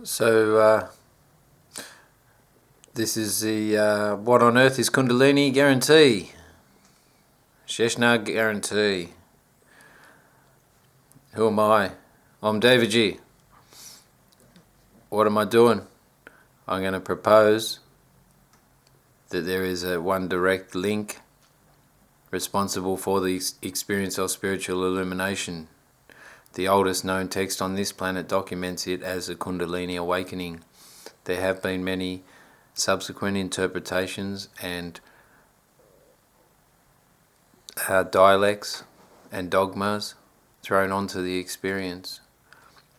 So this is the What on Earth is Kundalini guarantee. Sheshnaag guarantee. Who am I? I'm David G. What am I doing? I'm going to propose that there is one direct link responsible for the experience of spiritual illumination. The oldest known text on this planet documents it as a Kundalini awakening. There have been many subsequent interpretations and dialects and dogmas thrown onto the experience,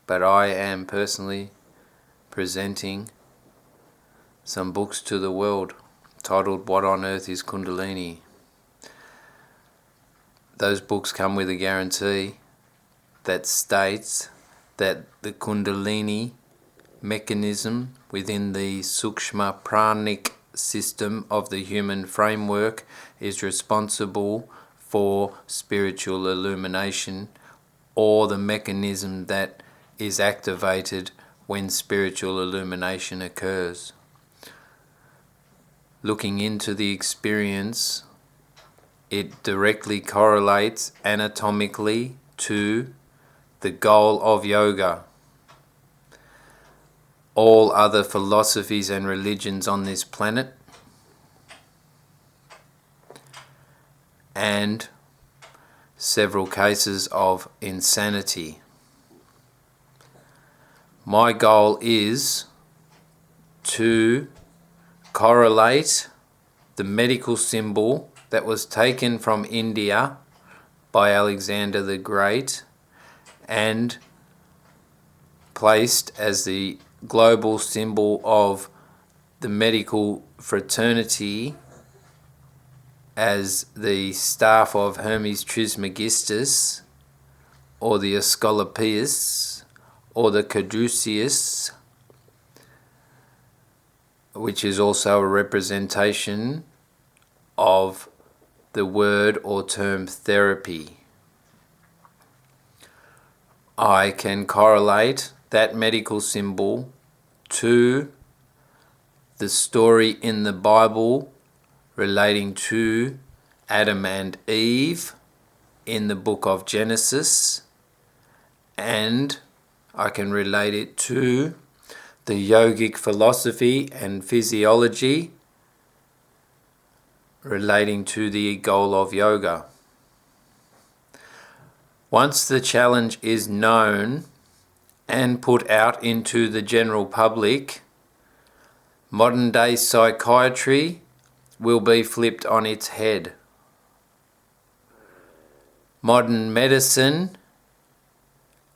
but I am personally presenting some books to the world titled What on Earth is Kundalini. Those books come with a guarantee that states that the Kundalini mechanism within the Sukshma pranic system of the human framework is responsible for spiritual illumination, or the mechanism that is activated when spiritual illumination occurs. Looking into the experience, it directly correlates anatomically to the goal of yoga. All other philosophies and religions on this planet, and several cases of insanity. My goal is to correlate the medical symbol that was taken from India by Alexander the Great and placed as the global symbol of the medical fraternity as the staff of Hermes Trismegistus, or the Asclepius, or the Caduceus, which is also a representation of the word or term therapy. I can correlate that medical symbol to the story in the Bible relating to Adam and Eve in the book of Genesis, and I can relate it to the yogic philosophy and physiology relating to the goal of yoga. Once the challenge is known and put out into the general public, modern day psychiatry will be flipped on its head. Modern medicine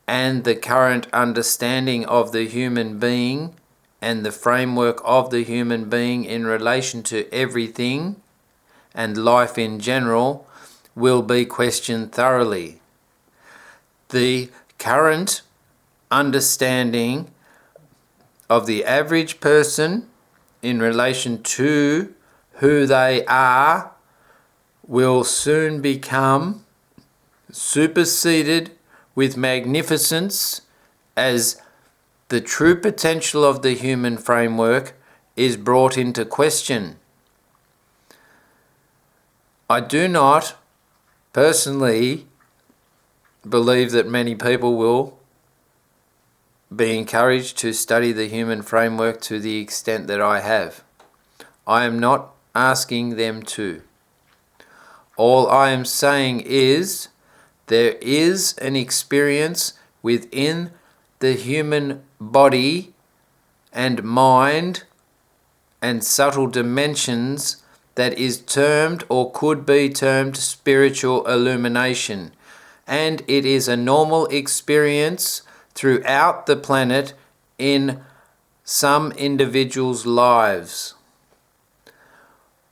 and the current understanding of the human being and the framework of the human being in relation to everything and life in general will be questioned thoroughly. The current understanding of the average person in relation to who they are will soon become superseded with magnificence as the true potential of the human framework is brought into question. I do not personally believe that many people will be encouraged to study the human framework to the extent that I have. I am not asking them to. All I am saying is there is an experience within the human body and mind and subtle dimensions that is termed or could be termed spiritual illumination, and it is a normal experience throughout the planet in some individuals' lives.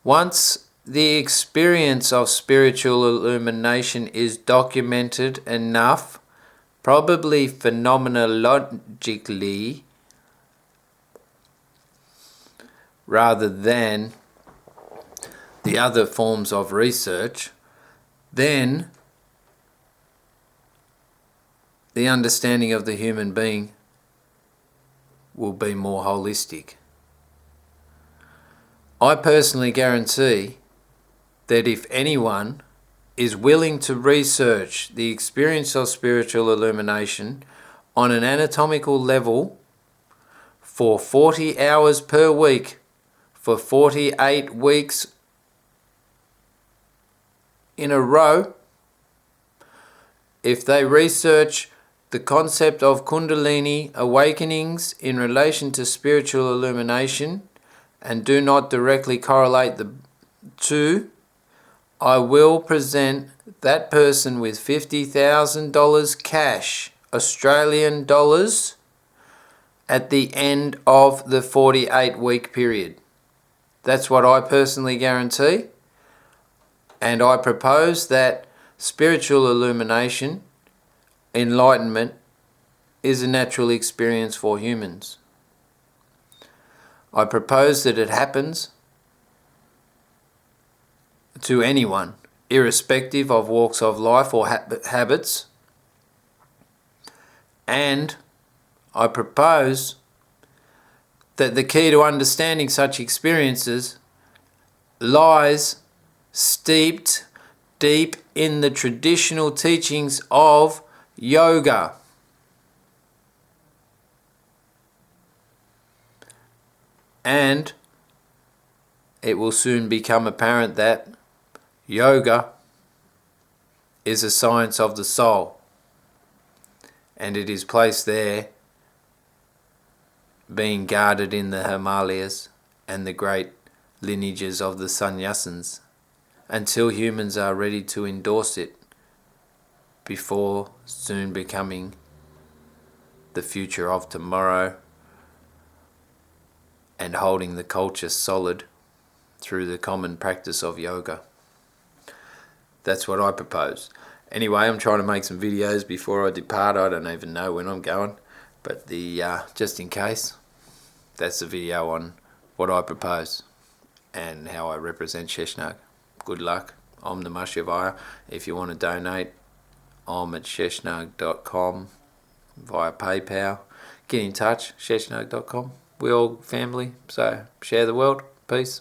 Once the experience of spiritual illumination is documented enough, probably phenomenologically, rather than the other forms of research, then the understanding of the human being will be more holistic. I personally guarantee that if anyone is willing to research the experience of spiritual illumination on an anatomical level for 40 hours per week, for 48 weeks in a row, if they research the concept of Kundalini awakenings in relation to spiritual illumination and do not directly correlate the two, I will present that person with $50,000 cash, Australian dollars, at the end of the 48-week period. That's what I personally guarantee. And I propose that spiritual illumination, enlightenment, is a natural experience for humans. I propose that it happens to anyone, irrespective of walks of life or habits. And I propose that the key to understanding such experiences lies steeped deep in the traditional teachings of yoga. And it will soon become apparent that yoga is a science of the soul, and it is placed there being guarded in the Himalayas and the great lineages of the sannyasins until humans are ready to endorse it, before soon becoming the future of tomorrow and holding the culture solid through the common practice of yoga. That's what I propose. Anyway, I'm trying to make some videos before I depart. I don't even know when I'm going, but just in case, that's the video on what I propose and how I represent Sheshnaag. Good luck. Om Namah Shivaya. If you want to donate, I'm at Sheshnaag.com via PayPal. Get in touch, Sheshnaag.com. We're all family, so share the world. Peace.